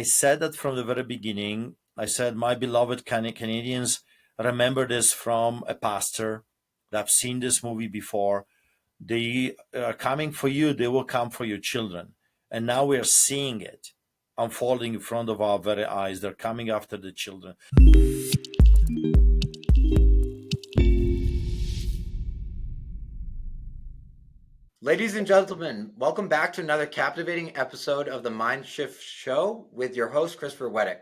I said that from the very beginning. I said, my beloved Canadians, remember this from a pastor that have seen this movie before. They are coming for you, they will come for your children. And now we are seeing it unfolding in front of our very eyes. They're coming after the children. Ladies and gentlemen, welcome back to another captivating episode of the MindShift Show with your host, Christopher Weddick.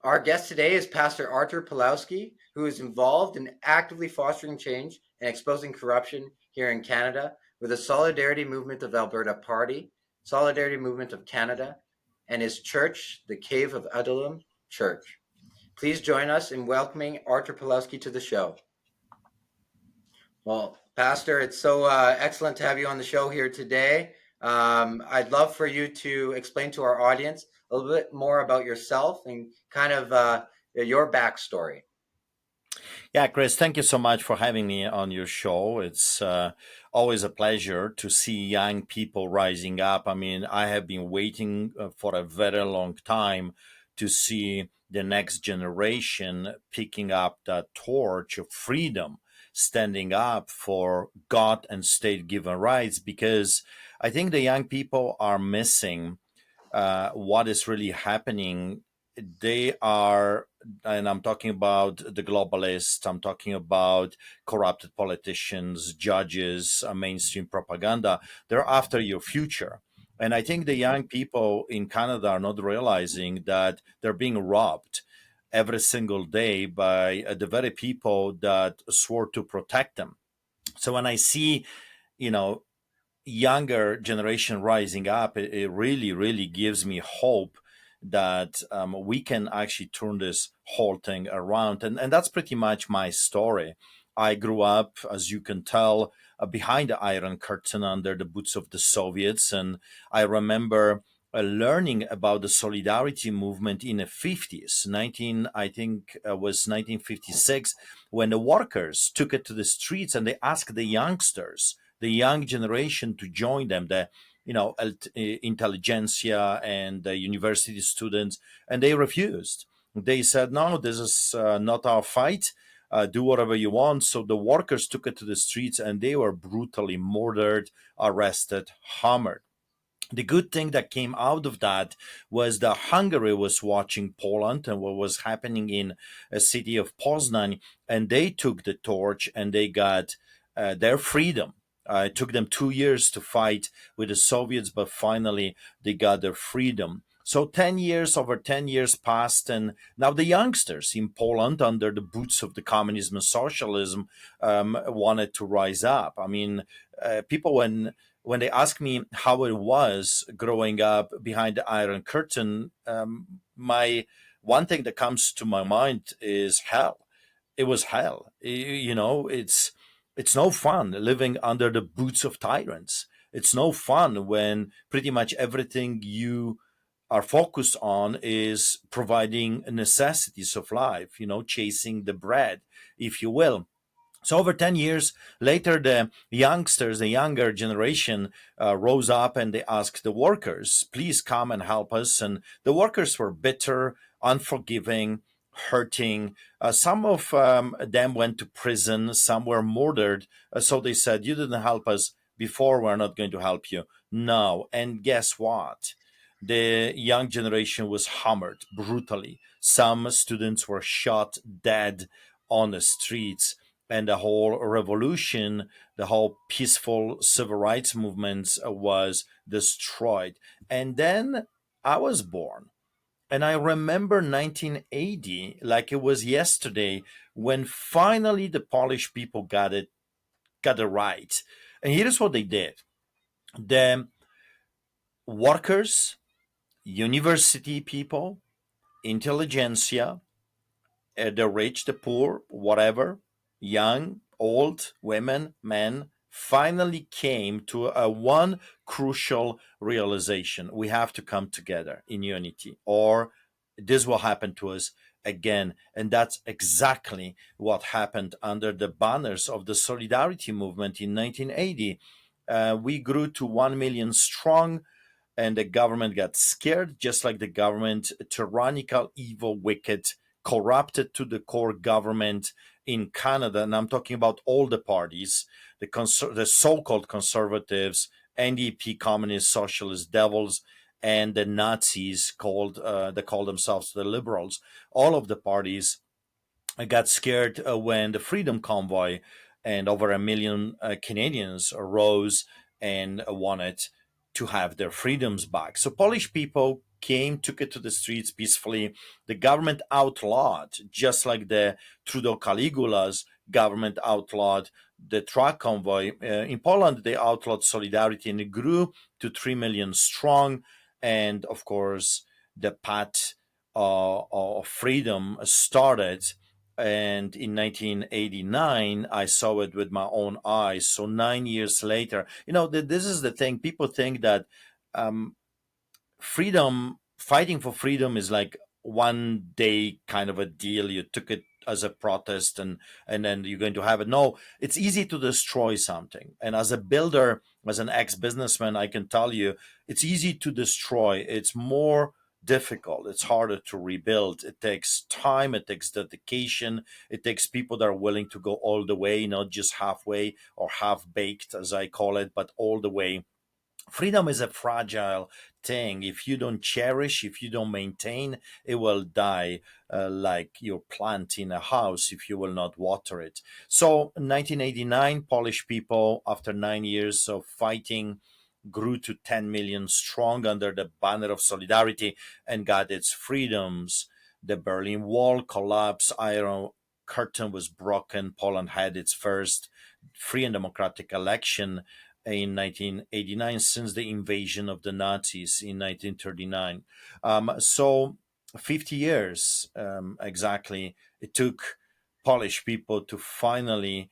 Our guest today is Pastor Artur Pawlowski, who is involved in actively fostering change and exposing corruption here in Canada with the Solidarity Movement of Alberta Party, Solidarity Movement of Canada, and his church, the Cave of Adulam Church. Please join us in welcoming Artur Pawlowski to the show. Well, Pastor, it's so excellent to have you on the show here today. I'd love for you to explain to our audience a little bit more about yourself and kind of your backstory. Yeah, Chris, thank you so much for having me on your show. It's always a pleasure to see young people rising up. I mean, I have been waiting for a very long time to see the next generation picking up that torch of freedom, standing up for God and state given rights, because I think the young people are missing what is really happening. They are, and I'm talking about the globalists, I'm talking about corrupted politicians, judges, mainstream propaganda. They're after your future. And I think the young people in Canada are not realizing that they're being robbed every single day by the very people that swore to protect them. So when I see, you know, younger generation rising up, it really, really gives me hope that we can actually turn this whole thing around. And that's pretty much my story. I grew up, as you can tell, behind the Iron Curtain under the boots of the Soviets. And I remember learning about the solidarity movement in the 50s, I think was 1956, when the workers took it to the streets and they asked the youngsters, the young generation, to join them, the intelligentsia and the university students, and they refused. They said, no, this is not our fight. Do whatever you want. So the workers took it to the streets and they were brutally murdered, arrested, hammered. The good thing that came out of that was that Hungary was watching Poland and what was happening in a city of Poznan, and they took the torch and they got their freedom. It took them 2 years to fight with the Soviets, but finally they got their freedom. So over 10 years passed, and now the youngsters in Poland, under the boots of the communism and socialism, wanted to rise up. I mean, people, when they ask me how it was growing up behind the Iron Curtain, my one thing that comes to my mind is hell. It was hell. It's no fun living under the boots of tyrants. It's no fun when pretty much everything you are focused on is providing necessities of life, chasing the bread, if you will. So over 10 years later, the youngsters, the younger generation, rose up and they asked the workers, please come and help us. And the workers were bitter, unforgiving, hurting. Some of them went to prison. Some were murdered. So they said, you didn't help us before, we're not going to help you now. And guess what? The young generation was hammered brutally. Some students were shot dead on the streets, and the whole revolution, the whole peaceful civil rights movement was destroyed. And then I was born. And I remember 1980 like it was yesterday, when finally the Polish people got it right. And here's what they did. The workers, university people, intelligentsia, the rich, the poor, whatever, young, old, women, men, finally came to a one crucial realization. We have to come together in unity, or this will happen to us again. And that's exactly what happened under the banners of the Solidarity movement in 1980. We grew to 1 million strong. and the government got scared, just like the government, tyrannical, evil, wicked, corrupted to the core government in Canada. And I'm talking about all the parties, the so-called conservatives, NDP, communist, socialist devils, and the Nazis they call themselves the liberals. All of the parties got scared when the Freedom Convoy and over a million Canadians arose and wanted to have their freedoms back. So Polish people came, took it to the streets peacefully. The government outlawed, just like the Trudeau Caligula's government outlawed the truck convoy. In Poland, they outlawed Solidarity and it grew to 3 million strong. And of course, the path of freedom started, and in 1989 I saw it with my own eyes. So 9 years later, this is the thing. People think that um, freedom, fighting for freedom, is like one day kind of a deal. You took it as a protest, and then you're going to have it. No, it's easy to destroy something. And as a builder, as an ex-businessman, I can tell you it's easy to destroy. It's more difficult. It's harder to rebuild. It takes time, it takes dedication, it takes people that are willing to go all the way, not just halfway or half baked, as I call it, but all the way. Freedom is a fragile thing. If you don't cherish, if you don't maintain, it will die, like your plant in a house if you will not water it. So, in 1989, Polish people, after 9 years of fighting, grew to 10 million strong under the banner of solidarity and got its freedoms. The Berlin Wall collapsed, Iron Curtain was broken, Poland had its first free and democratic election in 1989 since the invasion of the Nazis in 1939. So 50 years exactly it took Polish people to finally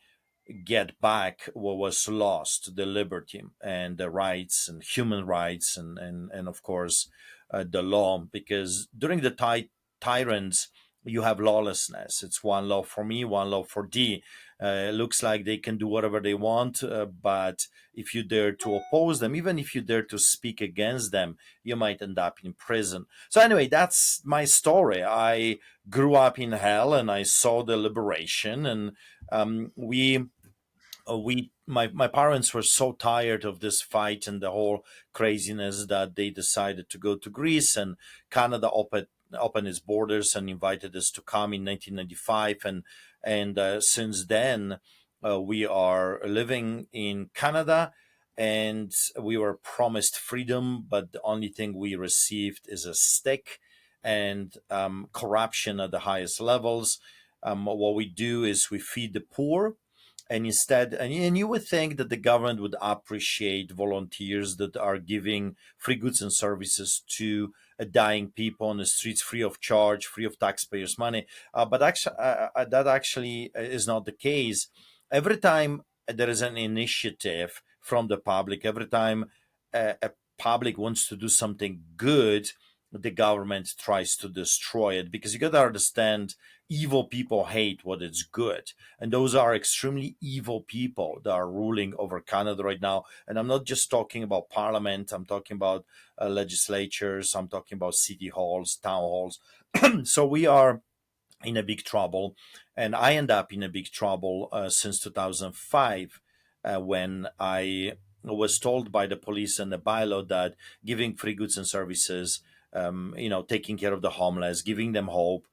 get back what was lost, the liberty and the rights and human rights, and of course the law, because during the tyrants you have lawlessness. It's one law for me, one law for thee. It looks like they can do whatever they want, but if you dare to oppose them, even if you dare to speak against them, you might end up in prison. So anyway, that's my story. I grew up in hell and I saw the liberation, and my parents were so tired of this fight and the whole craziness that they decided to go to Greece, and Canada opened its borders and invited us to come in 1995, and since then we are living in Canada, and we were promised freedom, but the only thing we received is a stick and corruption at the highest levels. What we do is we feed the poor, and instead, and you would think that the government would appreciate volunteers that are giving free goods and services to dying people on the streets, free of charge, free of taxpayers money, but actually that actually is not the case. Every time there is an initiative from the public, every time a public wants to do something good, the government tries to destroy it, because you got to understand, evil people hate what is good, and those are extremely evil people that are ruling over Canada right now. And I'm not just talking about parliament, I'm talking about legislatures, I'm talking about city halls, town halls. So we are in a big trouble, and I end up in a big trouble since 2005, when I was told by the police and the bylaw that giving free goods and services, taking care of the homeless, giving them hope,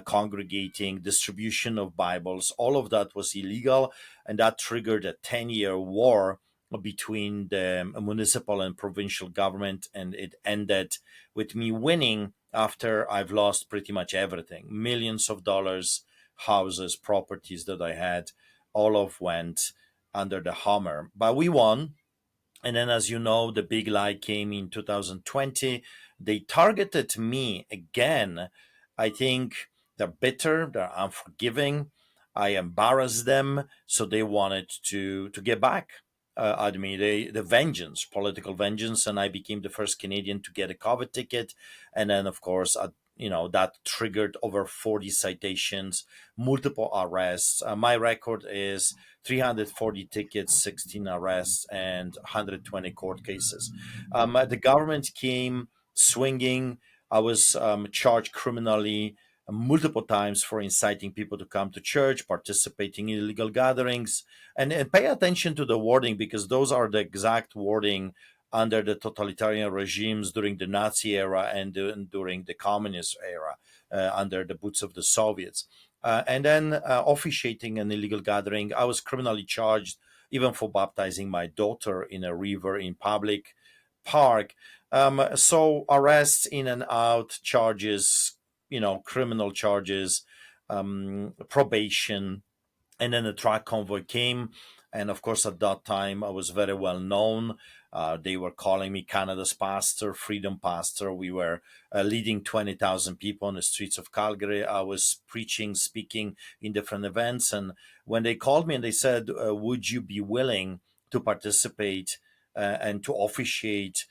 congregating, distribution of Bibles, all of that was illegal, and that triggered a 10-year war between the municipal and provincial government, and it ended with me winning after I've lost pretty much everything. Millions of dollars, houses, properties that I had, all of went under the hammer. But we won. And then, as you know, the big lie came in 2020. They targeted me again. I think they're bitter, they're unforgiving. I embarrassed them, so they wanted to get back at me. The vengeance, political vengeance, and I became the first Canadian to get a COVID ticket. And then, of course, that triggered over 40 citations, multiple arrests. My record is 340 tickets, 16 arrests, and 120 court cases. The government came swinging. I was charged criminally multiple times for inciting people to come to church, participating in illegal gatherings, and pay attention to the wording, because those are the exact wording under the totalitarian regimes during the Nazi era and during the communist era, under the boots of the Soviets. And then officiating an illegal gathering. I was criminally charged even for baptizing my daughter in a river in public park. So arrests in and out, charges, criminal charges, probation, and then the truck convoy came. And of course, at that time, I was very well known. They were calling me Canada's pastor, freedom pastor. We were leading 20,000 people on the streets of Calgary. I was preaching, speaking in different events. And when they called me and they said, would you be willing to participate and to officiate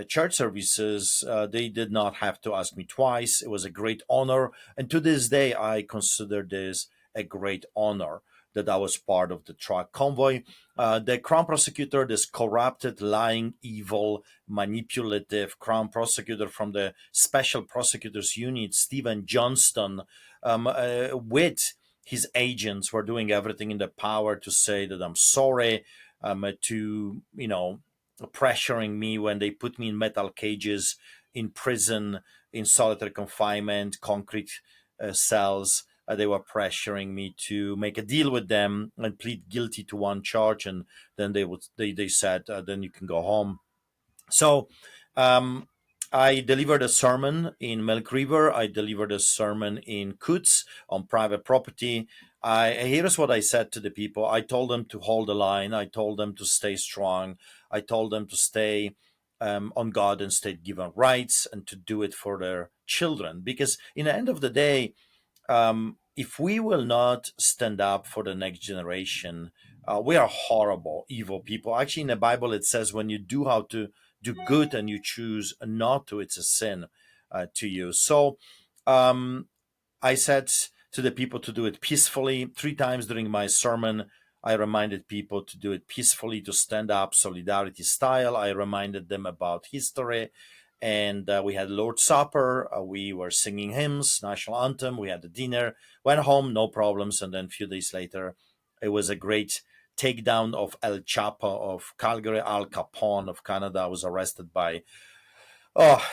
church services, they did not have to ask me twice. It was a great honor. And to this day, I consider this a great honor that I was part of the truck convoy. The crown prosecutor, this corrupted, lying, evil, manipulative crown prosecutor from the Special Prosecutors Unit, Stephen Johnston, with his agents, were doing everything in their power to say that I'm sorry, to, pressuring me when they put me in metal cages in prison, in solitary confinement, concrete cells. They were pressuring me to make a deal with them and plead guilty to one charge, and then they said, then you can go home. So um, I delivered a sermon in Milk River. I delivered a sermon in Coots on private property. Here's what I said to the people. I told them to hold the line. I told them to stay strong. I told them to stay on God and state given rights, and to do it for their children. Because in the end of the day, if we will not stand up for the next generation, we are horrible, evil people. Actually, in the Bible, it says when you do how to do good and you choose not to, it's a sin to you. So I said to the people to do it peacefully. 3 times during my sermon, I reminded people to do it peacefully, to stand up, solidarity style. I reminded them about history. And we had Lord's Supper. We were singing hymns, national anthem. We had the dinner, went home, no problems. And then a few days later, it was a great takedown of El Chapo of Calgary, Al Capone of Canada. I was arrested oh,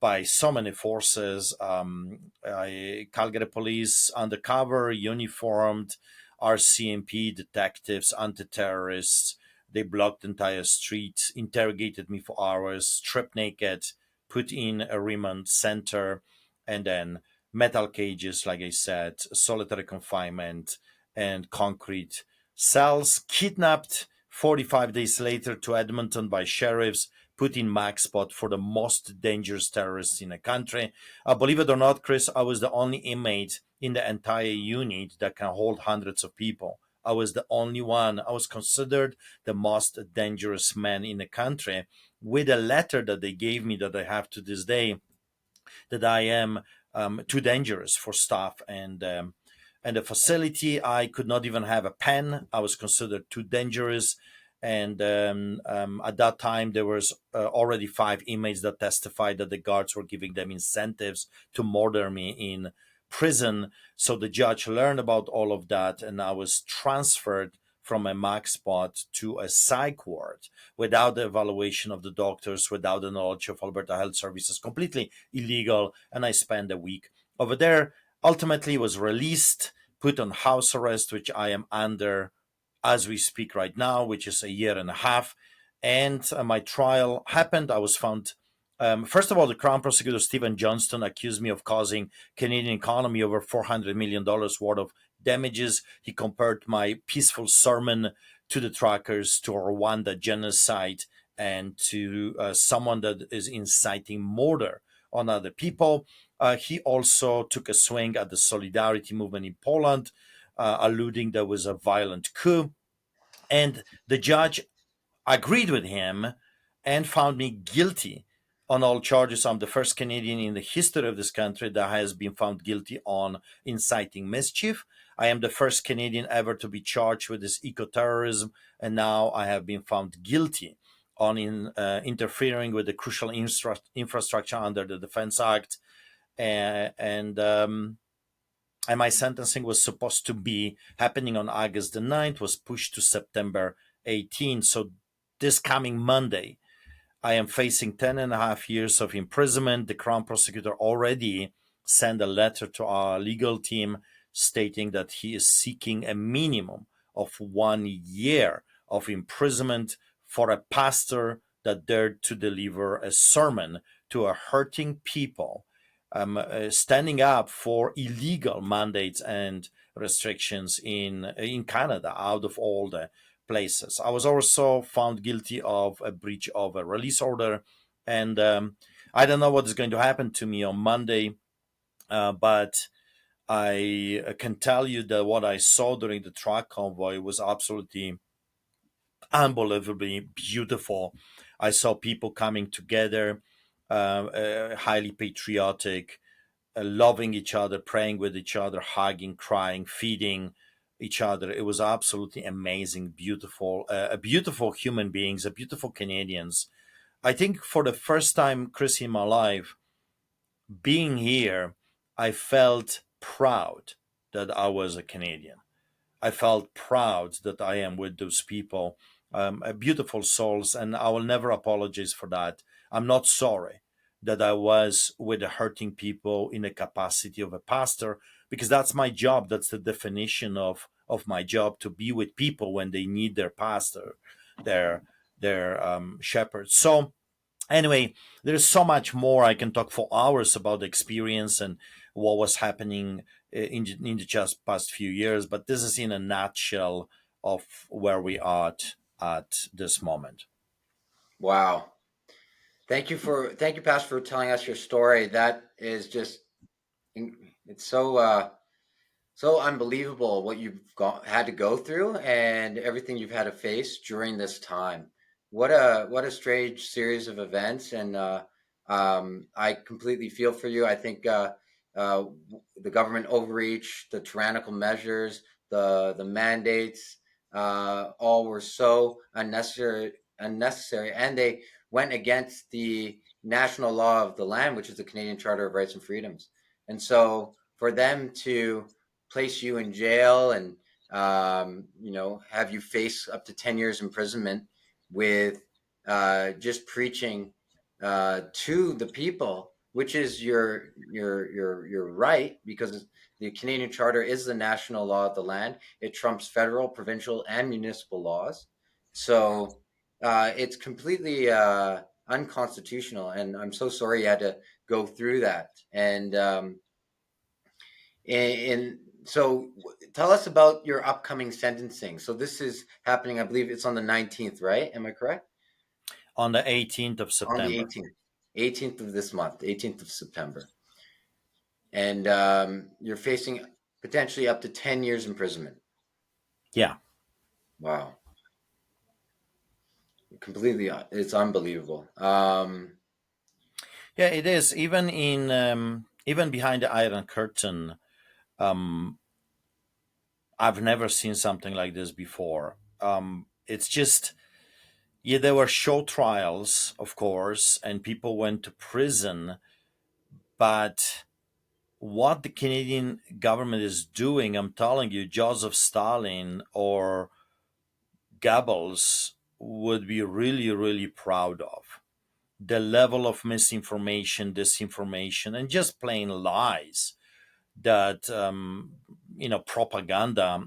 by so many forces. Calgary police, undercover, uniformed, RCMP detectives, anti-terrorists. They blocked the entire street, interrogated me for hours, stripped naked, put in a remand center, and then metal cages, like I said, solitary confinement, and concrete cells. Kidnapped 45 days later to Edmonton by sheriffs, put in max spot for the most dangerous terrorists in the country. Believe it or not, Chris, I was the only inmate in the entire unit that can hold hundreds of people. I was the only one. I was considered the most dangerous man in the country, with a letter that they gave me that I have to this day, that I am too dangerous for staff and the facility. I could not even have a pen. I was considered too dangerous. And at that time, there was already 5 inmates that testified that the guards were giving them incentives to murder me in prison. So the judge learned about all of that, and I was transferred from a max spot to a psych ward without the evaluation of the doctors, without the knowledge of Alberta Health Services, completely illegal. And I spent a week over there. Ultimately, was released, put on house arrest, which I am under as we speak right now, which is a year and a half. And my trial happened. I was found. First of all, the Crown Prosecutor Stephen Johnston accused me of causing Canadian economy over $400 million worth of damages. He compared my peaceful sermon to the trackers, to Rwanda genocide, and to someone that is inciting murder on other people. He also took a swing at the solidarity movement in Poland, alluding there was a violent coup. And the judge agreed with him and found me guilty On all charges, I'm the first Canadian in the history of this country that has been found guilty on inciting mischief. I am the first Canadian ever to be charged with this eco-terrorism, and now I have been found guilty on interfering with the crucial infrastructure under the Defense Act, and my sentencing was supposed to be happening on August the 9th, was pushed to September 18th. So this coming Monday, I am facing 10 and a half years of imprisonment. The Crown prosecutor already sent a letter to our legal team stating that he is seeking a minimum of 1 year of imprisonment for a pastor that dared to deliver a sermon to a hurting people, standing up for illegal mandates and restrictions in Canada, out of all the places. I was also found guilty of a breach of a release order, and I don't know what is going to happen to me on Monday, but I can tell you that what I saw during the truck convoy was absolutely unbelievably beautiful. I saw people coming together, highly patriotic, loving each other, praying with each other, hugging, crying, feeding each other. It was absolutely amazing, beautiful, a beautiful human beings, a beautiful Canadians. I think for the first time, Chris, in my life, being here, I felt proud that I was a Canadian. I felt proud that I am with those people, beautiful souls, and I will never apologize for that. I'm not sorry that I was with the hurting people in the capacity of a pastor, because that's my job. That's the definition of my job, to be with people when they need their pastor, their shepherd. So anyway, there's so much more. I can talk for hours about the experience and what was happening in the just past few years, but this is in a nutshell of where we are at this moment. Wow. Thank you, Pastor, for telling us your story. That is just it's so unbelievable what had to go through and everything you've had to face during this time. What a strange series of events, and I completely feel for you. I think uh, the government overreach, the tyrannical measures, the mandates, all were so unnecessary, and they went against the national law of the land, which is the Canadian Charter of Rights and Freedoms. And so, for them to place you in jail and have you face up to 10 years imprisonment with just preaching to the people, which is your right, because the Canadian Charter is the national law of the land. It trumps federal, provincial, and municipal laws. So it's completely unconstitutional, and I'm so sorry you had to go through that. And so tell us about your upcoming sentencing. So this is happening, I believe it's on the 19th, right? Am I correct? On the 18th of On the September. 18th of this month, 18th of September. And you're facing potentially up to 10 years imprisonment. Yeah. Wow. Completely, it's unbelievable. Yeah, it is. Even behind the Iron Curtain, um, I've never seen something like this before. It's just, yeah, there were show trials, of course, and people went to prison, but what the Canadian government is doing, I'm telling you, Joseph Stalin or Goebbels would be really, really proud of. The level of misinformation, disinformation, and just plain lies that, propaganda,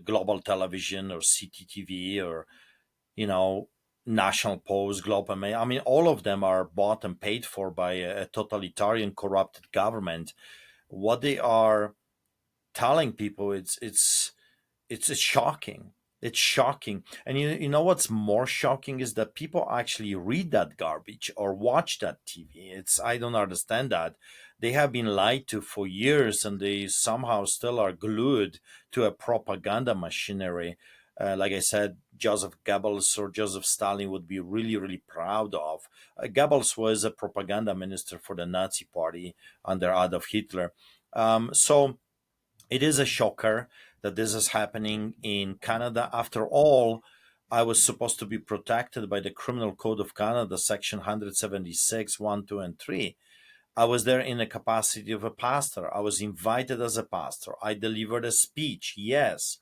global television or CTTV or, you know, National Post, Globe and Mail, I mean, all of them are bought and paid for by a totalitarian, corrupted government. What they are telling people, it's shocking. It's shocking. And you know what's more shocking is that people actually read that garbage or watch that TV. I don't understand that. They have been lied to for years, and they somehow still are glued to a propaganda machinery. Like I said, Joseph Goebbels or Joseph Stalin would be really, really proud of. Goebbels was a propaganda minister for the Nazi Party under Adolf Hitler. So it is a shocker that this is happening in Canada. After all, I was supposed to be protected by the Criminal Code of Canada, Section 176, 1, 2, and 3. I was there in the capacity of a pastor. I was invited as a pastor. I delivered a speech, yes.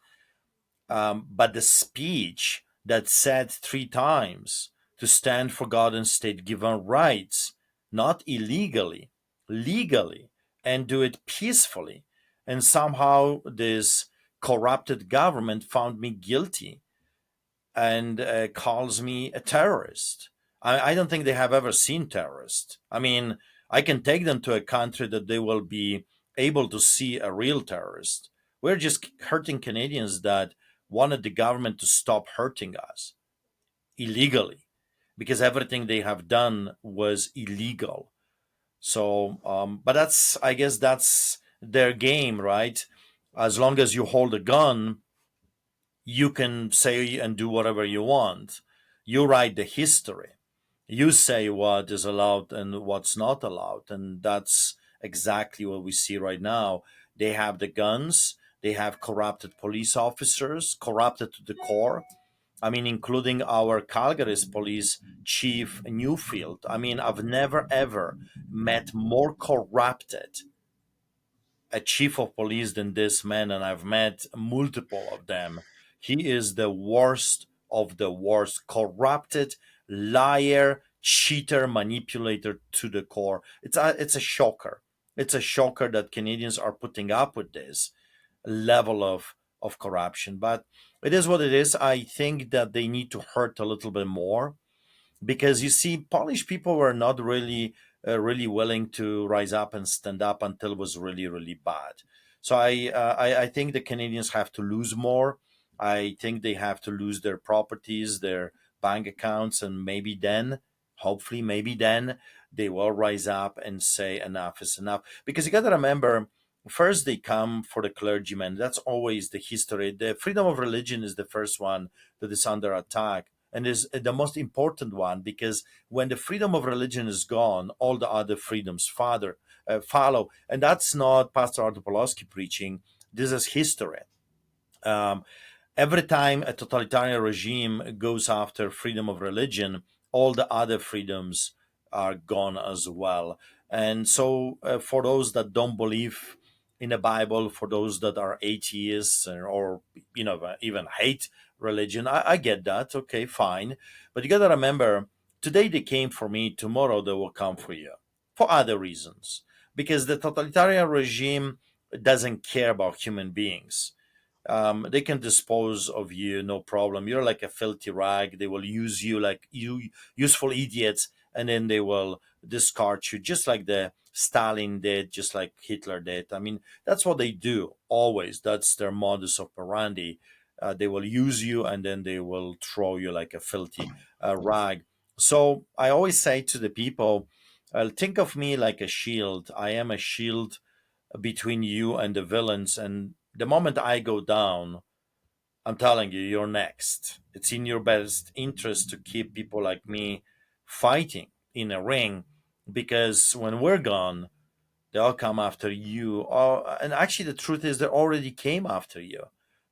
But the speech that said three times to stand for God and state given rights, not illegally, legally, and do it peacefully. And somehow this corrupted government found me guilty and calls me a terrorist. I don't think they have ever seen terrorists. I mean, I can take them to a country that they will be able to see a real terrorist. We're just hurting Canadians that wanted the government to stop hurting us illegally because everything they have done was illegal. So, but I guess that's their game, right? As long as you hold a gun, you can say and do whatever you want. You write the history. You say what is allowed and what's not allowed. And that's exactly what we see right now. They have the guns, they have corrupted police officers, corrupted to the core. I mean, including our Calgary's police chief Newfield. I mean, I've never ever met more corrupted a chief of police than this man, and I've met multiple of them. He is the worst of the worst, corrupted, liar, cheater, manipulator to the core. It's a shocker. It's a shocker that Canadians are putting up with this level of corruption. But it is what it is. I think that they need to hurt a little bit more because you see, Polish people were not really willing to rise up and stand up until it was really, really bad. So I think the Canadians have to lose more. I think they have to lose their properties, their bank accounts, and maybe then, hopefully, maybe then they will rise up and say enough is enough. Because you got to remember, first they come for the clergymen. That's always the history. The freedom of religion is the first one that is under attack and is the most important one because when the freedom of religion is gone, all the other freedoms follow. And that's not Pastor Artur Pawlowski preaching. This is history. Um, every time a totalitarian regime goes after freedom of religion, all the other freedoms are gone as well. And so, for those that don't believe in the Bible, for those that are atheists or even hate religion, I get that. Okay, fine, but you got to remember, today they came for me, tomorrow they will come for you for other reasons, because the totalitarian regime doesn't care about human beings. They can dispose of you, no problem. You're like a filthy rag. They will use you like useful idiots, and then they will discard you, just like the Stalin did, just like Hitler did. I mean, that's what they do always. That's their modus operandi. They will use you, and then they will throw you like a filthy rag. So I always say to the people, think of me like a shield. I am a shield between you and the villains. And the moment I go down, I'm telling you, you're next. It's in your best interest to keep people like me fighting in a ring because when we're gone, they all come after you. Oh, and actually, the truth is, they already came after you.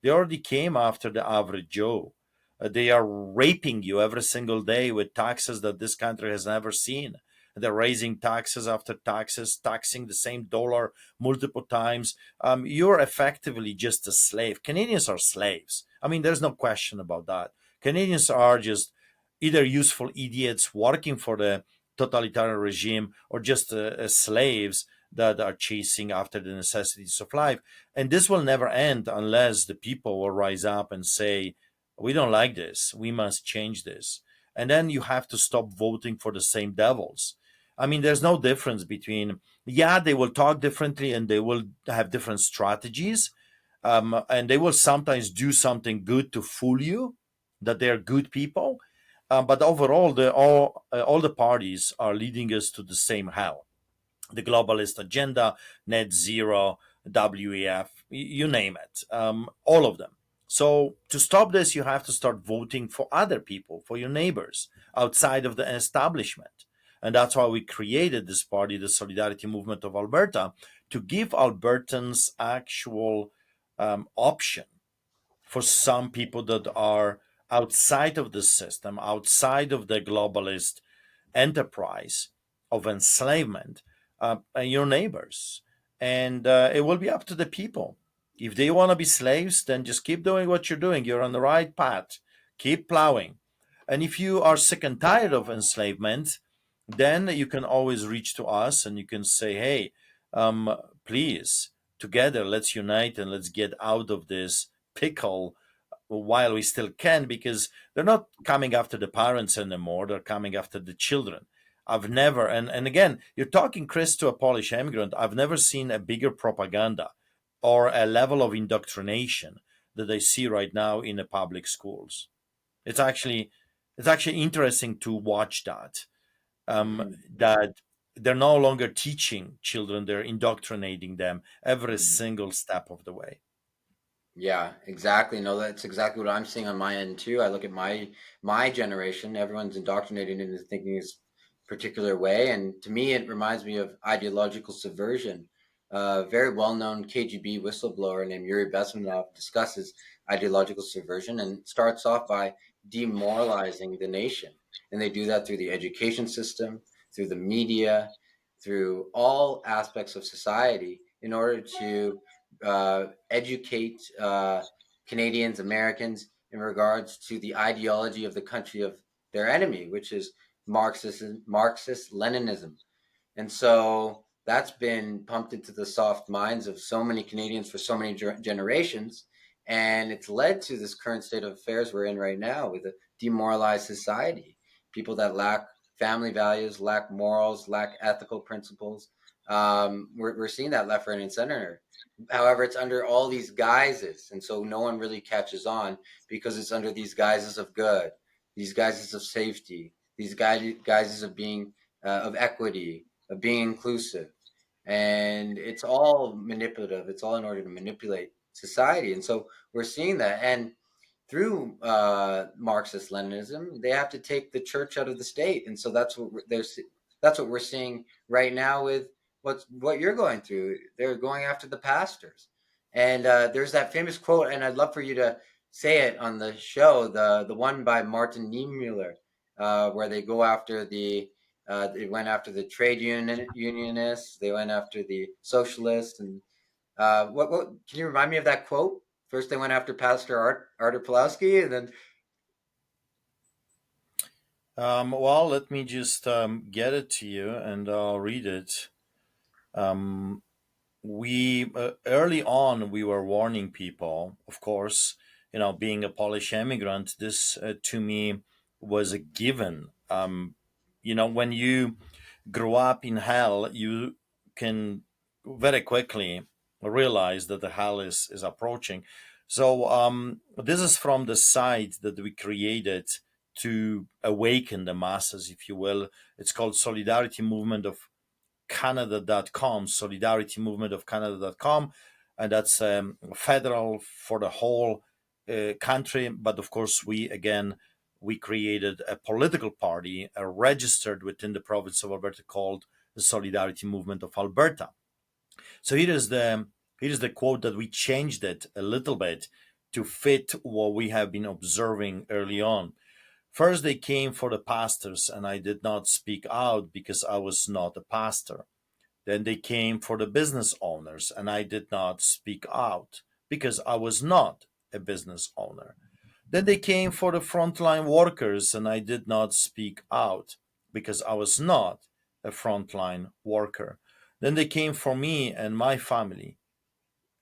They already came after the average Joe. They are raping you every single day with taxes that this country has never seen. They're raising taxes after taxes, taxing the same dollar multiple times. You're effectively just a slave. Canadians are slaves. I mean, there's no question about that. Canadians are just either useful idiots working for the totalitarian regime or just slaves that are chasing after the necessities of life. And this will never end unless the people will rise up and say, we don't like this. We must change this. And then you have to stop voting for the same devils. I mean, there's no difference between, yeah, they will talk differently and they will have different strategies. And they will sometimes do something good to fool you that they're good people. But overall, all the parties are leading us to the same hell, the globalist agenda, net zero, WEF, you name it, all of them. So to stop this, you have to start voting for other people, for your neighbors outside of the establishment. And that's why we created this party, the Solidarity Movement of Alberta, to give Albertans actual option for some people that are outside of the system, outside of the globalist enterprise of enslavement, your neighbors. And it will be up to the people. If they want to be slaves, then just keep doing what you're doing. You're on the right path. Keep plowing. And if you are sick and tired of enslavement, then you can always reach to us and you can say, hey, um, please, together, let's unite and let's get out of this pickle while we still can, because they're not coming after the parents anymore, they're coming after the children. I've never, and again, you're talking, Chris, to a Polish immigrant. I've never seen a bigger propaganda or a level of indoctrination that I see right now in the public schools. It's actually it's actually interesting to watch that. Mhm. That they're no longer teaching children, they're indoctrinating them every Mhm. single step of the way. Yeah, exactly. No, that's exactly what I'm seeing on my end too. I look at my generation. Everyone's indoctrinated into thinking this particular way, and to me, it reminds me of ideological subversion. A very well-known KGB whistleblower named Yuri Bezmenov discusses ideological subversion and starts off by demoralizing the nation, and they do that through the education system, through the media, through all aspects of society, in order to educate Canadians, Americans in regards to the ideology of the country of their enemy, which is Marxist Leninism. And so that's been pumped into the soft minds of so many Canadians for so many generations. And it's led to this current state of affairs we're in right now with a demoralized society. People that lack family values, lack morals, lack ethical principles. We're seeing that left, right, and center. However, it's under all these guises. And so no one really catches on because it's under these guises of good, these guises of safety, these guises of being of equity, of being inclusive. And it's all manipulative. It's all in order to manipulate society. And so we're seeing that. And through Marxist Leninism, they have to take the church out of the state. And so that's what we're seeing right now with what you're going through. They're going after the pastors. And there's that famous quote, and I'd love for you to say it on the show, the one by Martin Niemöller, where they went after the unionists, they went after the socialists, and what can you remind me of that quote? First, they went after Pastor Artur Pawlowski, and then Well, let me just get it to you and I'll read it. Um, we Early on we were warning people, of course, being a Polish immigrant, this to me was a given. When you grow up in hell, you can very quickly realize that the hell is approaching. So this is from the site that we created to awaken the masses, if you will. It's called Solidarity Movement of Canada.com, Solidarity Movement of Canada.com, and that's federal for the whole country. But of course, we created a political party registered within the province of Alberta called the Solidarity Movement of Alberta. So here is the quote that we changed it a little bit to fit what we have been observing early on. First, they came for the pastors, and I did not speak out because I was not a pastor. Then they came for the business owners, and I did not speak out because I was not a business owner. Then they came for the frontline workers, and I did not speak out because I was not a frontline worker. Then they came for me and my family,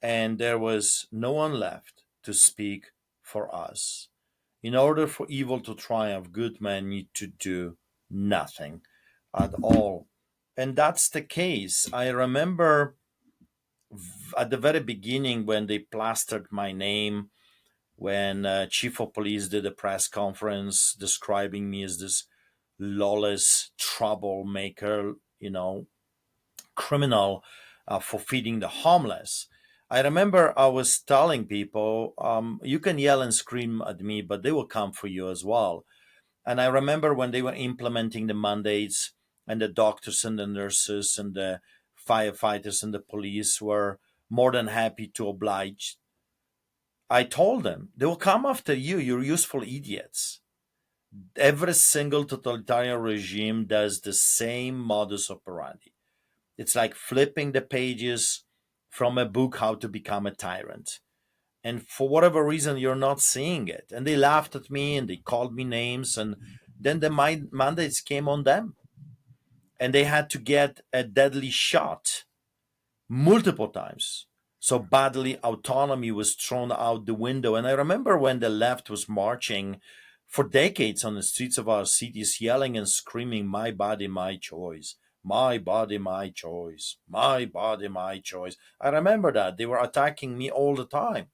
and there was no one left to speak for us. In order for evil to triumph, good men need to do nothing at all. And that's the case. I remember at the very beginning when they plastered my name, when chief of police did a press conference describing me as this lawless troublemaker, criminal for feeding the homeless. I remember I was telling people, you can yell and scream at me, but they will come for you as well. And I remember when they were implementing the mandates, and the doctors and the nurses and the firefighters and the police were more than happy to oblige. I told them, they will come after you, you're useful idiots. Every single totalitarian regime does the same modus operandi. It's like flipping the pages from a book, How to Become a Tyrant. And for whatever reason, you're not seeing it. And they laughed at me and they called me names. And then the mandates came on them. And they had to get a deadly shot multiple times. So badly, autonomy was thrown out the window. And I remember when the left was marching for decades on the streets of our cities, yelling and screaming, "My body, my choice. My body, my choice. My body, my choice." I remember that. They were attacking me all the time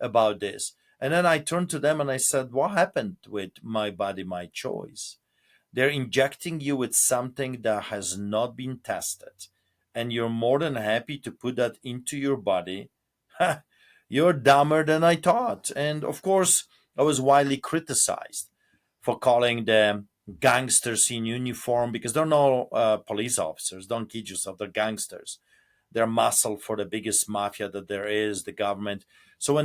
about this. And then I turned to them and I said, "What happened with my body, my choice?" They're injecting you with something that has not been tested, and you're more than happy to put that into your body. You're dumber than I thought. And of course, I was widely criticized for calling them gangsters in uniform, because they're no police officers. Don't kid yourself, they're gangsters. They're muscle for the biggest mafia that there is, the government. So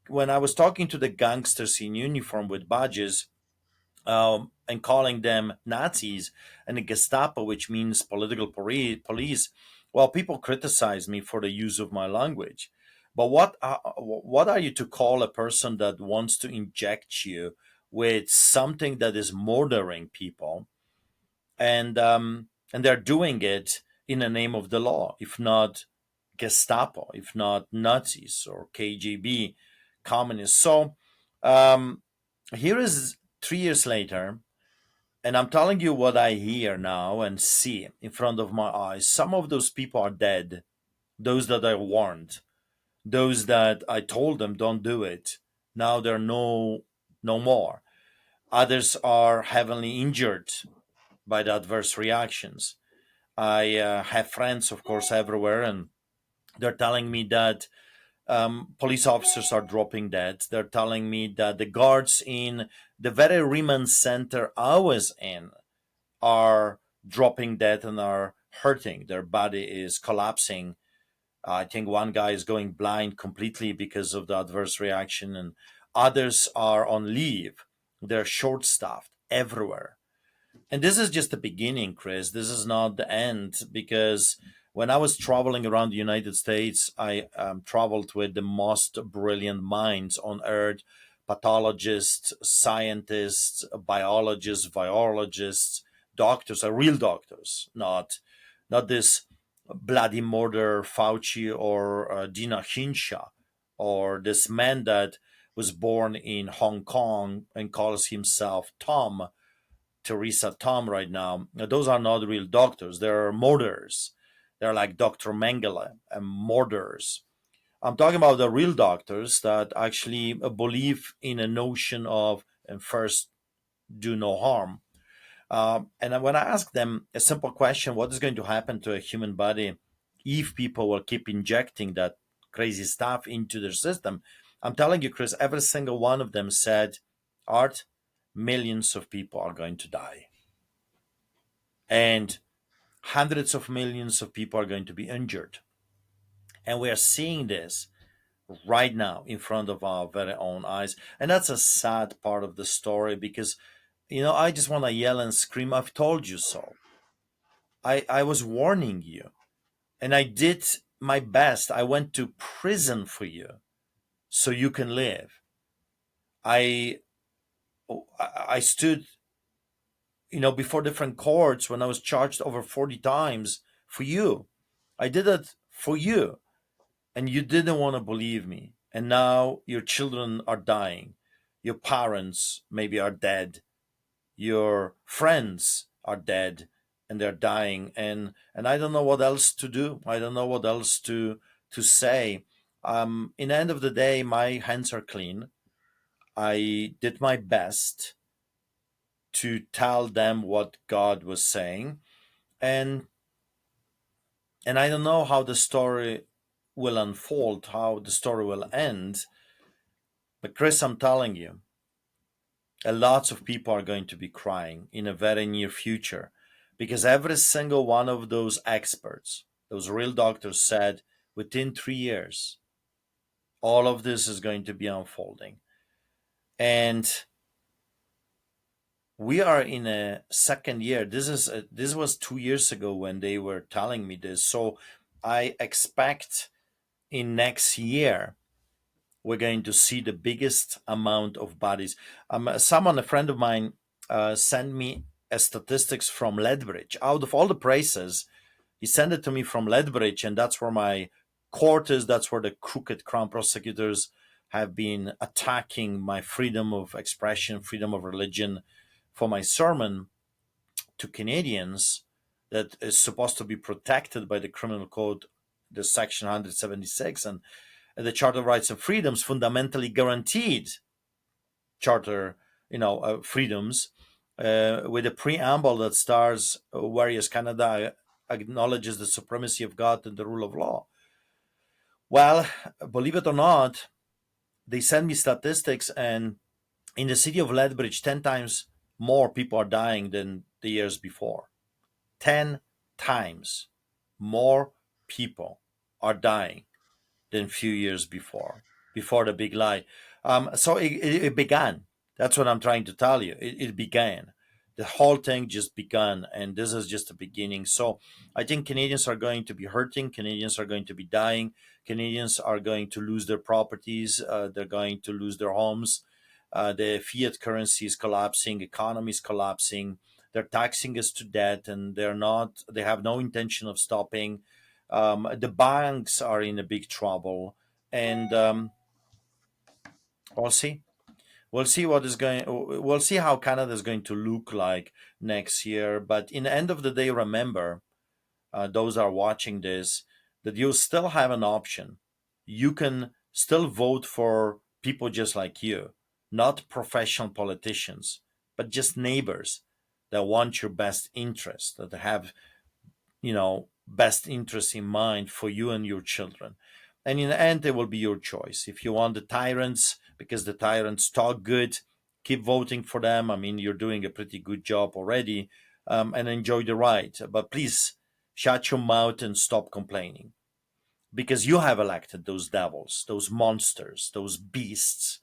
when I was talking to the gangsters in uniform with badges, and calling them Nazis and the Gestapo, which means political police. Well, people criticize me for the use of my language. But what are you to call a person that wants to inject you with something that is murdering people, and they're doing it in the name of the law, if not Gestapo, if not Nazis or KGB communists? So um, here is 3 years later, and I'm telling you what I hear now and see in front of my eyes. Some of those people are dead. Those that I warned, those that I told them don't do it. Now they're no more. Others are heavily injured by the adverse reactions. I have friends, of course, everywhere, and they're telling me that police officers are dropping dead. They're telling me that the guards in the very remand center I was in are dropping dead and are hurting. Their body is collapsing. I think one guy is going blind completely because of the adverse reaction, and others are on leave. They're short staffed everywhere. And this is just the beginning, Chris. This is not the end, because when I was traveling around the United States, I traveled with the most brilliant minds on earth: pathologists, scientists, biologists, virologists, doctors, are real doctors, not this bloody murder Fauci or Dina Hinsha, or this man that was born in Hong Kong and calls himself Tom, Teresa Tom right now. Those are not real doctors. They're murderers. They're like Dr. Mengele and murderers. I'm talking about the real doctors that actually believe in a notion of, first, do no harm. And when I ask them a simple question, what is going to happen to a human body if people will keep injecting that crazy stuff into their system? I'm telling you, Chris, every single one of them said, Art, millions of people are going to die. And hundreds of millions of people are going to be injured. And we are seeing this right now in front of our very own eyes. And that's a sad part of the story, because, I just want to yell and scream, I've told you so. I was warning you, and I did my best. I went to prison for you so you can live. I I stood, before different courts when I was charged over 40 times for you. I did it for you, and you didn't want to believe me. And now your children are dying. Your parents maybe are dead. Your friends are dead and they're dying. And I don't know what else to do. I don't know what else to say. In the end of the day, my hands are clean. I did my best to tell them what God was saying. And and I don't know how the story will unfold, how the story will end. But Chris, I'm telling you, a lots of people are going to be crying in a very near future, because every single one of those experts, those real doctors, said within 3 years, all of this is going to be unfolding. And we are in a second year. This was 2 years ago when they were telling me this. So I expect in next year we're going to see the biggest amount of bodies. A friend of mine, sent me a statistics from Lethbridge. Out of all the places, he sent it to me from Lethbridge, and that's where my court is. That's where the crooked crown prosecutors have been attacking my freedom of expression, freedom of religion, for my sermon to Canadians that is supposed to be protected by the criminal code, the section 176, and the Charter of Rights and Freedoms, fundamentally guaranteed charter, freedoms, with a preamble that starts, whereas Canada acknowledges the supremacy of God and the rule of law. Well, believe it or not, they send me statistics, and in the city of Lethbridge, 10 times more people are dying than the years before. 10 times more people are dying than few years before the big lie. So it began. That's what I'm trying to tell you. It began. The whole thing just began, and this is just the beginning. So I think Canadians are going to be hurting. Canadians are going to be dying. Canadians are going to lose their properties. They're going to lose their homes. The fiat currency is collapsing. Economy is collapsing. They're taxing us to death, and they're not. They have no intention of stopping. The banks are in a big trouble, and we'll see. We'll see what is going. We'll see how Canada is going to look like next year. But in the end of the day, remember, those are watching this, that you still have an option. You can still vote for people just like you, not professional politicians, but just neighbors that want your best interest, that have best interest in mind for you and your children. And in the end, it will be your choice. If you want the tyrants, because the tyrants talk good, keep voting for them. I mean, you're doing a pretty good job already, and enjoy the ride. But please shut your mouth and stop complaining, because you have elected those devils, those monsters, those beasts,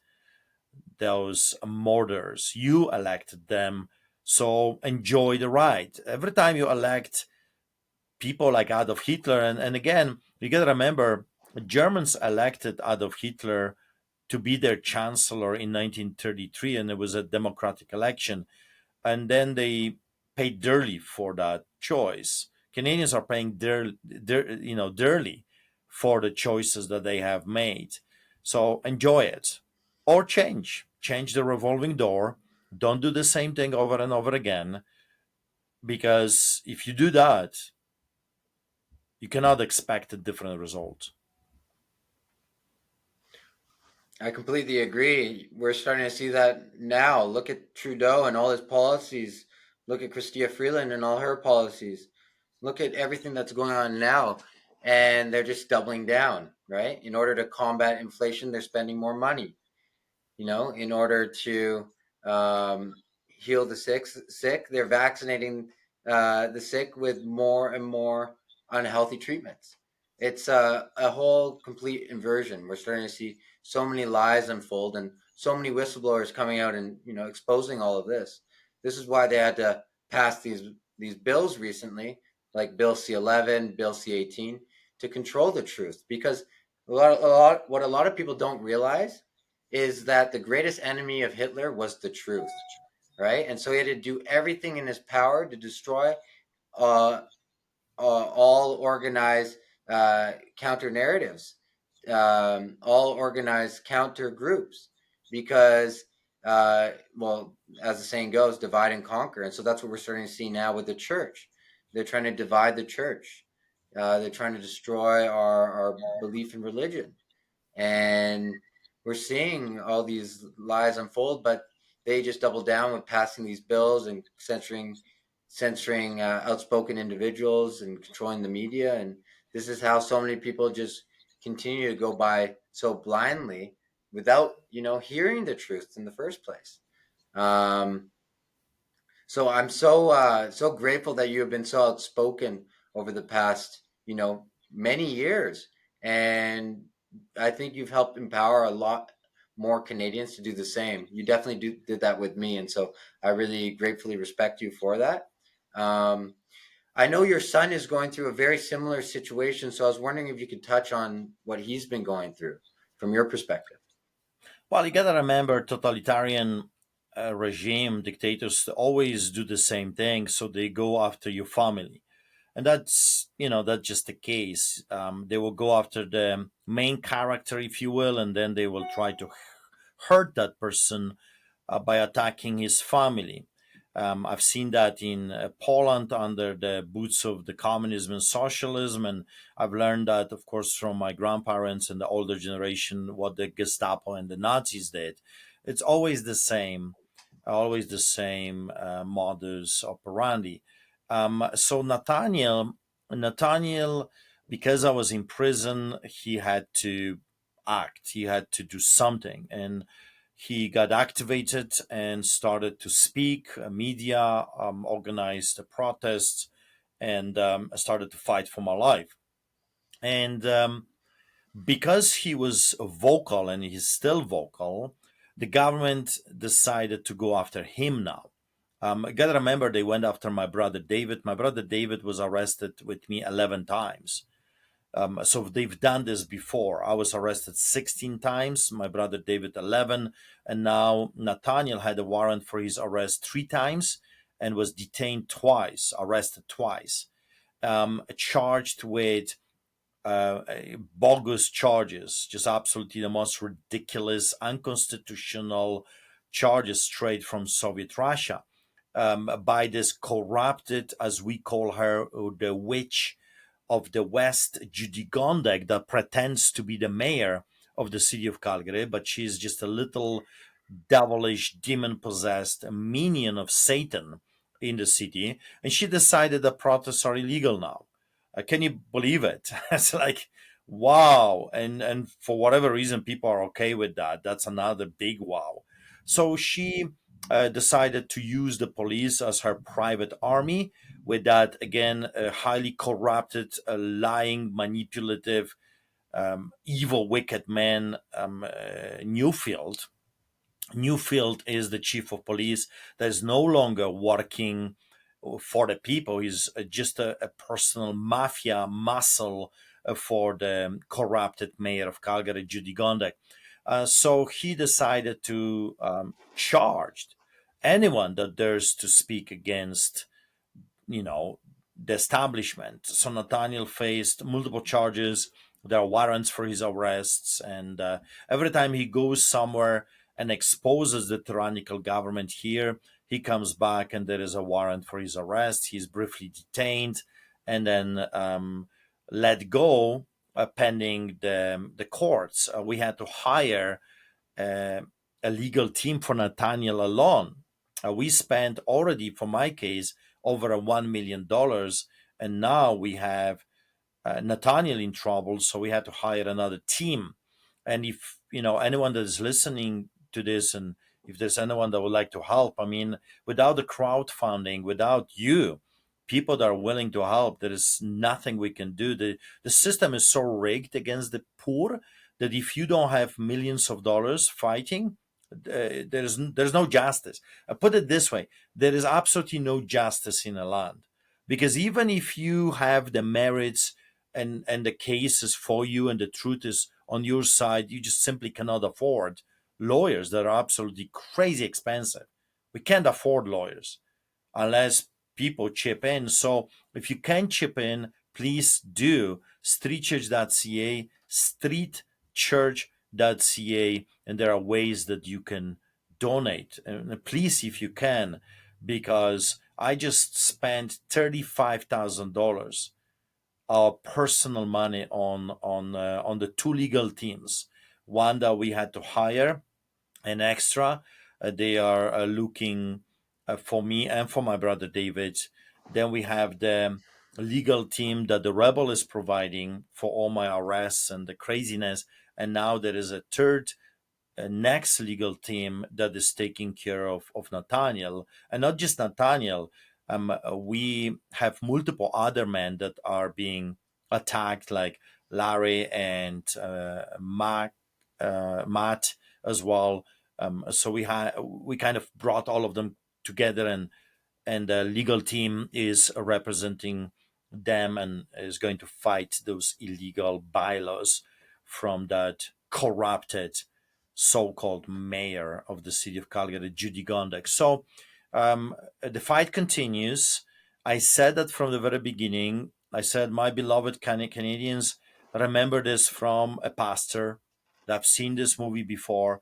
those murderers. You elected them. So enjoy the ride. Every time you elect people like Adolf Hitler. And again, you got to remember, Germans elected Adolf Hitler to be their chancellor in 1933, and it was a democratic election. And then they paid dearly for that choice. Canadians are paying dearly for the choices that they have made. So enjoy it, or change the revolving door. Don't do the same thing over and over again, because if you do that, you cannot expect a different result. I completely agree. We're starting to see that now. Look at Trudeau and all his policies. Look at Chrystia Freeland and all her policies. Look at everything that's going on now. And they're just doubling down, right? In order to combat inflation, they're spending more money, in order to heal the sick. They're vaccinating the sick with more and more unhealthy treatments. It's a whole complete inversion. We're starting to see so many lies unfold, and so many whistleblowers coming out and exposing all of this. This is why they had to pass these bills recently, like Bill C-11, Bill C-18, to control the truth. Because what a lot of people don't realize is that the greatest enemy of Hitler was the truth, right? And so he had to do everything in his power to destroy all organized counter narratives, all organized counter groups, because, well, as the saying goes, divide and conquer. And so that's what we're starting to see now with the church. They're trying to divide the church. They're trying to destroy our belief in religion. And we're seeing all these lies unfold, but they just double down with passing these bills and censoring outspoken individuals and controlling the media. And this is how so many people just continue to go by so blindly without, hearing the truth in the first place. Um, so I'm so grateful that you have been so outspoken over the past, many years, and I think you've helped empower a lot more Canadians to do the same. You definitely did that with me, and so I really gratefully respect you for that. Um, I know your son is going through a very similar situation, so I was wondering if you could touch on what he's been going through from your perspective. Well, you got to remember, totalitarian regime dictators always do the same thing, so they go after your family, and that's just the case. They will go after the main character, if you will, and then they will try to hurt that person by attacking his family. I've seen that in Poland under the boots of the communism and socialism, and I've learned that, of course, from my grandparents and the older generation what the Gestapo and the Nazis did. It's always the same modus operandi. So Nathaniel, because I was in prison, he had to act. He had to do something, and he got activated and started to speak. Media organized protests, and I started to fight for my life. And because he was vocal and he's still vocal, the government decided to go after him now. I gotta remember they went after my brother David. My brother David was arrested with me 11 times. So they've done this before. I was arrested 16 times, my brother David 11, and now Nathaniel had a warrant for his arrest 3 times and was detained twice, arrested twice, charged with uh, bogus charges, just absolutely the most ridiculous, unconstitutional charges straight from Soviet Russia, by this corrupted, as we call her, the witch of the West, Judy Gondek, that pretends to be the mayor of the city of Calgary, but she's just a little devilish, demon possessed minion of Satan in the city. And she decided that protests are illegal now. Can you believe it? It's like, wow. And for whatever reason, people are okay with that. That's another big wow. So she decided to use the police as her private army with that, again, highly corrupted, lying, manipulative, evil, wicked man, Newfield. Newfield is the chief of police that is no longer working for the people. He's just a personal mafia muscle for the corrupted mayor of Calgary, Judy Gondek. So he decided to charge anyone that dares to speak against, you know, the establishment. So Nathaniel faced multiple charges. There are warrants for his arrests, and every time he goes somewhere and exposes the tyrannical government here, he comes back and there is a warrant for his arrest. He's briefly detained and then let go, pending the courts. We had to hire uh, a legal team for Nathaniel alone. We spent already, for my case, over a $1 million, and now we have Nathaniel in trouble, so we had to hire another team. And if anyone that is listening to this, and if there's anyone that would like to help, I mean, without the crowdfunding, without you, people that are willing to help, there is nothing we can do. The system is so rigged against the poor that if you don't have millions of dollars fighting, there's no justice. I put it this way: there is absolutely no justice in a land, because even if you have the merits and the cases for you and the truth is on your side, you just simply cannot afford lawyers that are absolutely crazy expensive. We can't afford lawyers unless people chip in. So if you can chip in, please do. Streetchurch.ca, streetchurch.ca, and there are ways that you can donate. And please, if you can, because I just spent $35,000 personal money on the two legal teams. One that we had to hire an extra. They are looking for me and for my brother David. Then we have legal team that the rebel is providing for all my arrests and the craziness. And now there is a third, next legal team that is taking care of Nathaniel. And not just Nathaniel, we have multiple other men that are being attacked, like Larry and Matt as well. So we kind of brought all of them together, and the legal team is representing them and is going to fight those illegal bylaws from that corrupted so-called mayor of the city of Calgary, Judy Gondek. So the fight continues. I said that from the very beginning. I said, my beloved Canadians, remember this from a pastor that I've seen this movie before.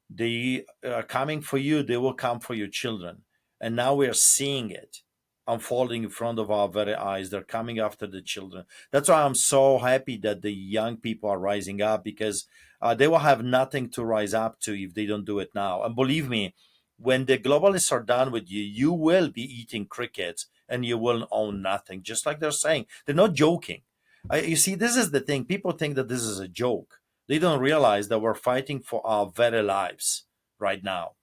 They are coming for you, they will come for your children. And now we are seeing it unfolding in front of our very eyes. They're coming after the children. That's why I'm so happy that the young people are rising up, because they will have nothing to rise up to if they don't do it now. And believe me, when the globalists are done with you, you will be eating crickets and you will own nothing, just like they're saying. They're not joking. You see, this is the thing. People think that this is a joke. They don't realize that we're fighting for our very lives right now.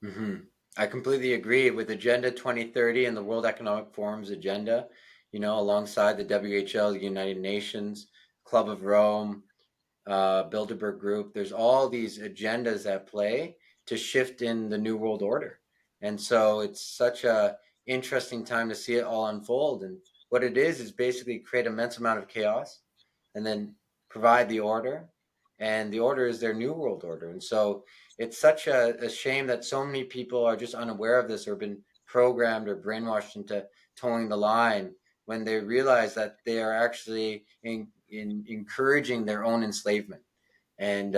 Mm-hmm. I completely agree with Agenda 2030 and the World Economic Forum's agenda, alongside the WHO, the United Nations, Club of Rome, Bilderberg Group. There's all these agendas at play to shift in the New World Order. And so it's such a interesting time to see it all unfold. And what it is basically create immense amount of chaos and then provide the order. And the order is their New World Order. And so it's such a shame that so many people are just unaware of this or been programmed or brainwashed into towing the line when they realize that they are actually in encouraging their own enslavement and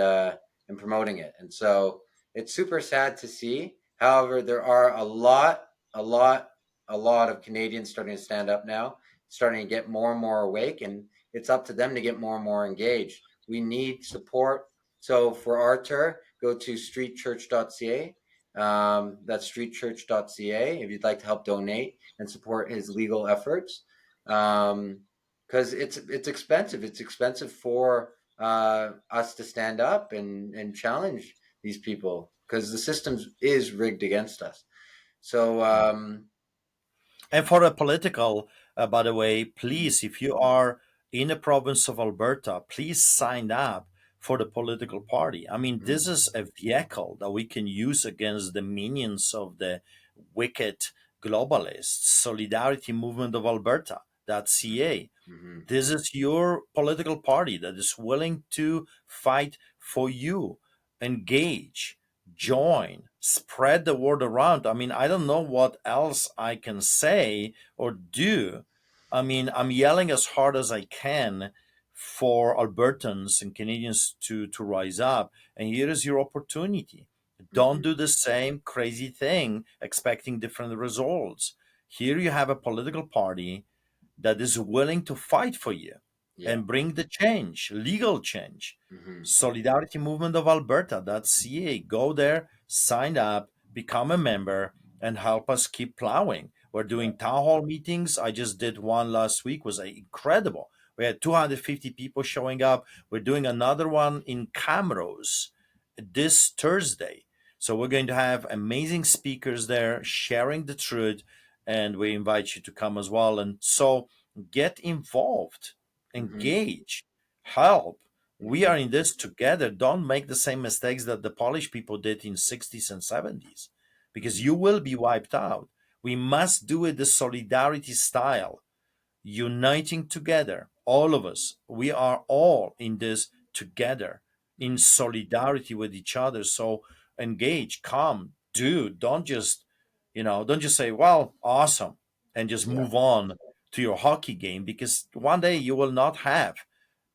promoting it. And so it's super sad to see. However, there are a lot, a lot of Canadians starting to stand up now, starting to get more and more awake, and it's up to them to get more and more engaged. We need support. So for Artur, go to streetchurch.ca. That's streetchurch.ca if you'd like to help donate and support his legal efforts. Because it's expensive. It's expensive for us to stand up and challenge these people because the system is rigged against us. So And for a political, by the way, please, if you are in the province of Alberta, please sign up for the political party. I mean, this is a vehicle that we can use against the minions of the wicked globalists. Solidarity Movement of Alberta, that's CA. mhm, This is your political party that is willing to fight for you. Engage, join, spread the word around. I mean, I don't know what else I can say or do. I mean, I'm yelling as hard as I can for Albertans and Canadians to rise up. And here is your opportunity. Don't mhm, do the same crazy thing expecting different results. Here you have a political party that is willing to fight for you yeah, and bring the change, legal change. mhm, Solidarity Movement of Alberta, that's CA. Go there, sign up, become a member, and help us keep plowing. We're yeah, doing town hall meetings. I just did one last week, was incredible. We had 250 people showing up. We're doing another one in Camrose this Thursday. So we're going to have amazing speakers there sharing the truth, and we invite you to come as well. And so get involved, mhm, engage, help. We mhm, are in this together. Don't make the same mistakes that the Polish people did in 60s and 70s, because mhm, you will be wiped out. We must do it the solidarity style, uniting together, all of us. We are all in this together, in mhm, solidarity with each other. So engage, come, do. Don't just say, well, awesome, and just yeah. move on to your hockey game, because one day you will not have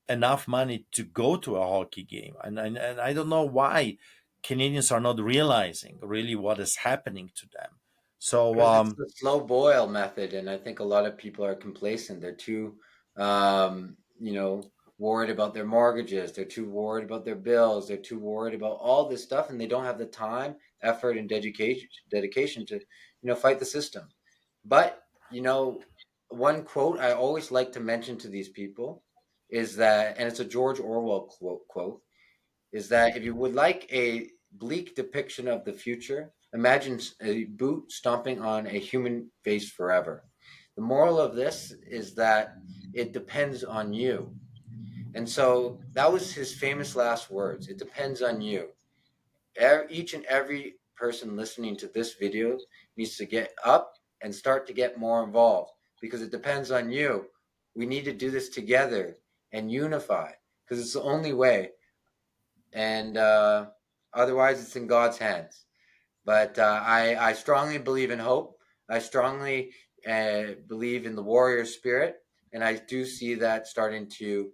enough money to go to a hockey game. And I don't know why Canadians are not realizing really what is happening to them. So, Because it's the slow boil method, and I think a lot of people are complacent. They're too, worried about their mortgages. They're too worried about their bills. They're too worried about all this stuff, and they don't have the time, effort, and dedication to, fight the system. But one quote I always like to mention to these people is that, and it's a George Orwell quote, is that if you would like a bleak depiction of the future, imagine a boot stomping on a human face forever. The moral of this is that it depends on you. And so that was his famous last words. It depends on you. Each and every person listening to this video needs to get up and start to get more involved because it depends on you. We need to do this together and unify because it's the only way. And otherwise, it's in God's hands. But I strongly believe in hope. I strongly believe in the warrior spirit. And I do see that starting to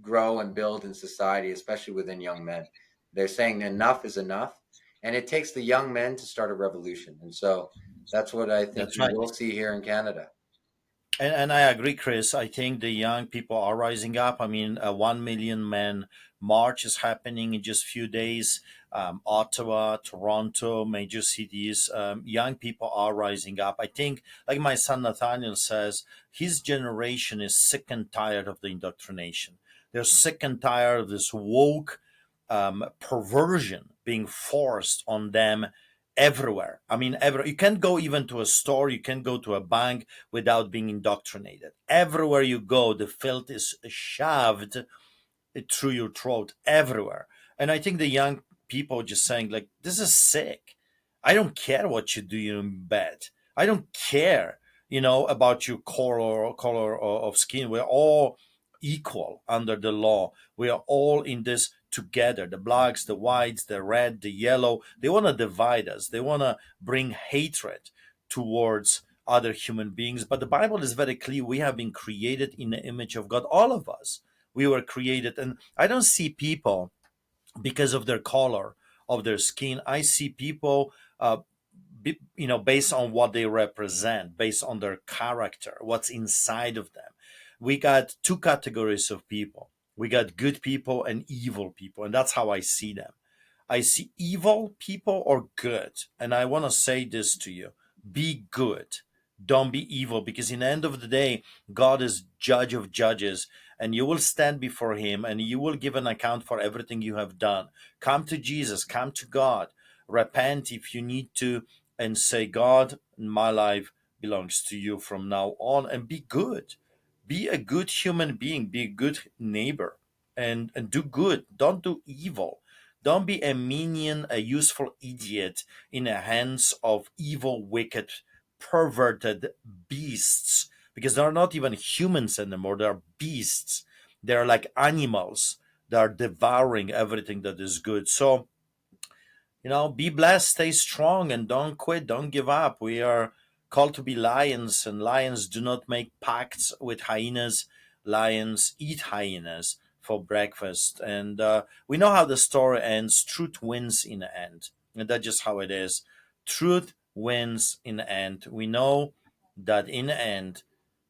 grow and build in society, especially within young men. They're saying enough is enough. And it takes the young men to start a revolution. And so that's what I think That's we right. will see here in Canada. And I agree, Chris. I think the young people are rising up. I mean, a 1 million man march is happening in just few days. Ottawa, Toronto, major cities. Young people are rising up. I think, like my son Nathaniel says, his generation is sick and tired of the indoctrination. They're sick and tired of this woke perversion being forced on them everywhere. I mean, you can't go even to a store, you can't go to a bank without being indoctrinated. Everywhere you go, the filth is shoved through your throat everywhere. And I think the young people just saying, like, this is sick. I don't care what you do in bed. I don't care, about your color of skin. We're all equal under the law. We are all in this together. The blacks, the whites, the red, the yellow. They want to divide us. They want to bring hatred towards other human beings. But the Bible is very clear. We have been created in the image of God, all of us. We were created, and I don't see people because of their color of their skin. I see people based on what they represent, based on their character, what's inside of them. We got two categories of people. We got good people and evil people, and that's how I see them. I see evil people or good. And I want to say this to you: be good. Don't be evil, because in the end of the day, God is judge of judges, and you will stand before him and you will give an account for everything you have done. Come to Jesus, come to God, repent if you need to, and say, God, my life belongs to you from now on, and be good. Be a good human being, be a good neighbor, and do good. Don't do evil. Don't be a minion, a useful idiot in the hands of evil, wicked, perverted beasts, because they're not even humans anymore. They're beasts. They're like animals. They're devouring everything that is good. So, be blessed, stay strong, and don't quit, don't give up. We are called to be lions, and lions do not make pacts with hyenas. Lions eat hyenas for breakfast. And we know how the story ends. Truth wins in the end. And that's just how it is. Truth wins in the end. We know that in the end,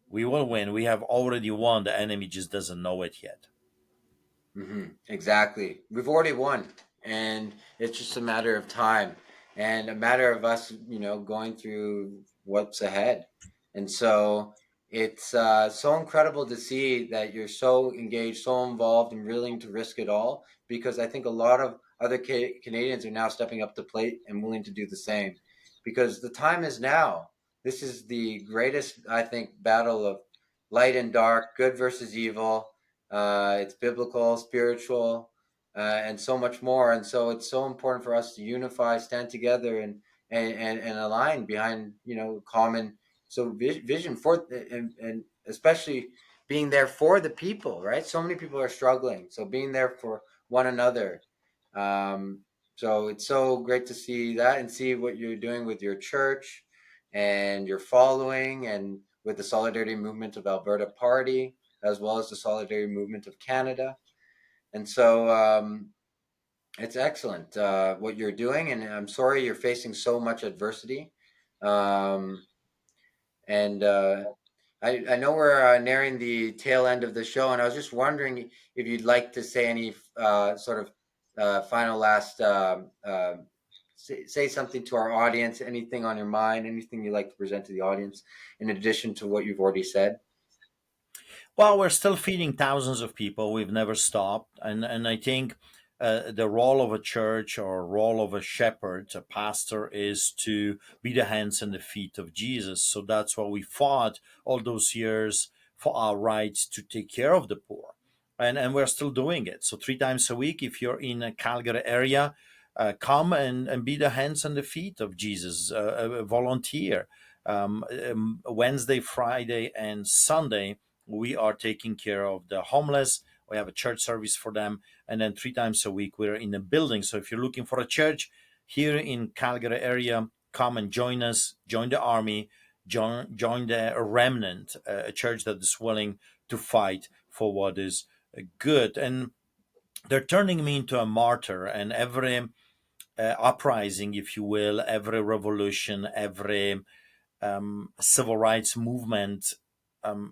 we will win. We have already won. The enemy just doesn't know it yet. Exactly. We've already won, and it's just a matter of time and a matter of us, going through what's ahead. And so it's so incredible to see that you're so engaged, so involved, and willing to risk it all. Because I think a lot of other Canadians are now stepping up to plate and willing to do the same. Because the time is now. This is the greatest, I think, battle of light and dark, good versus evil. It's biblical, spiritual, and so much more. And so it's so important for us to unify, stand together, and align behind common vision for and especially being there for the people. Right? So many people are struggling. So being there for one another. Um, so it's so great to see that and see what you're doing with your church and your following and with the Solidarity Movement of Alberta Party as well as the Solidarity Movement of Canada. And so it's excellent what you're doing. And I'm sorry you're facing so much adversity. Um, and I know we're nearing the tail end of the show, and I was just wondering if you'd like to say any sort of final last say something to our audience, anything on your mind, anything you'd like to present to the audience, in addition to what you've already said. Well, we're still feeding thousands of people. We've never stopped, and I think the role of a church or role of a shepherd, a pastor, is to be the hands and the feet of Jesus. So that's why we fought all those years for our rights to take care of the poor, and we're still doing it. So 3 times a week, if you're in a Calgary area, come and be the hands and the feet of Jesus. Volunteer. Wednesday, Friday, and Sunday we are taking care of the homeless. We have a church service for them. And then 3 times a week, we're in a building. So if you're looking for a church here in Calgary area, come and join us, join the army, join the remnant, a church that is willing to fight for what is good. And they're turning me into a martyr. And every uprising, if you will, every revolution, every civil rights movement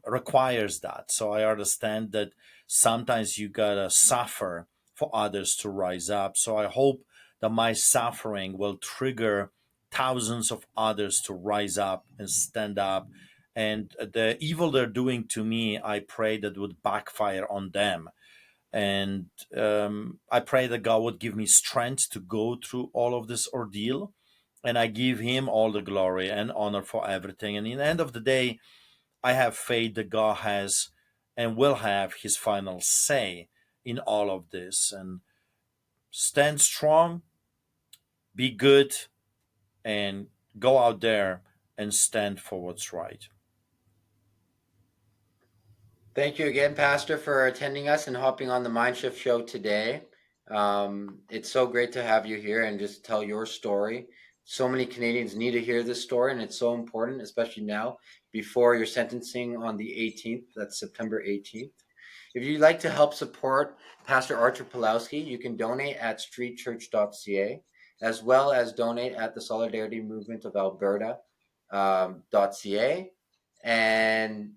requires that. So I understand that sometimes you gotta suffer for others to rise up. So I hope that my suffering will trigger thousands of others to rise up and stand up. And the evil they're doing to me, I pray that would backfire on them. And I pray that God would give me strength to go through all of this ordeal. And I give him all the glory and honor for everything. And in the end of the day, I have faith that God has and will have his final say in all of this. And stand strong, be good, and go out there and stand for what's right. Thank you again, Pastor, for attending us and hopping on the MindShift show today. It's so great to have you here and just tell your story. So many Canadians need to hear this story, and it's so important, especially now before your sentencing on the 18th. That's September 18th. If you'd like to help support Pastor Artur Pawlowski, you can donate at streetchurch.ca, as well as donate at the Solidarity Movement of Alberta .ca. And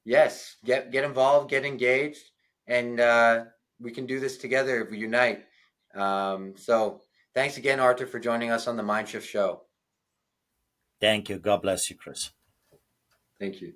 yes, get involved, get engaged, and we can do this together if we unite. So thanks again, Artur, for joining us on the MindShift show. Thank you. God bless you, Chris. Thank you.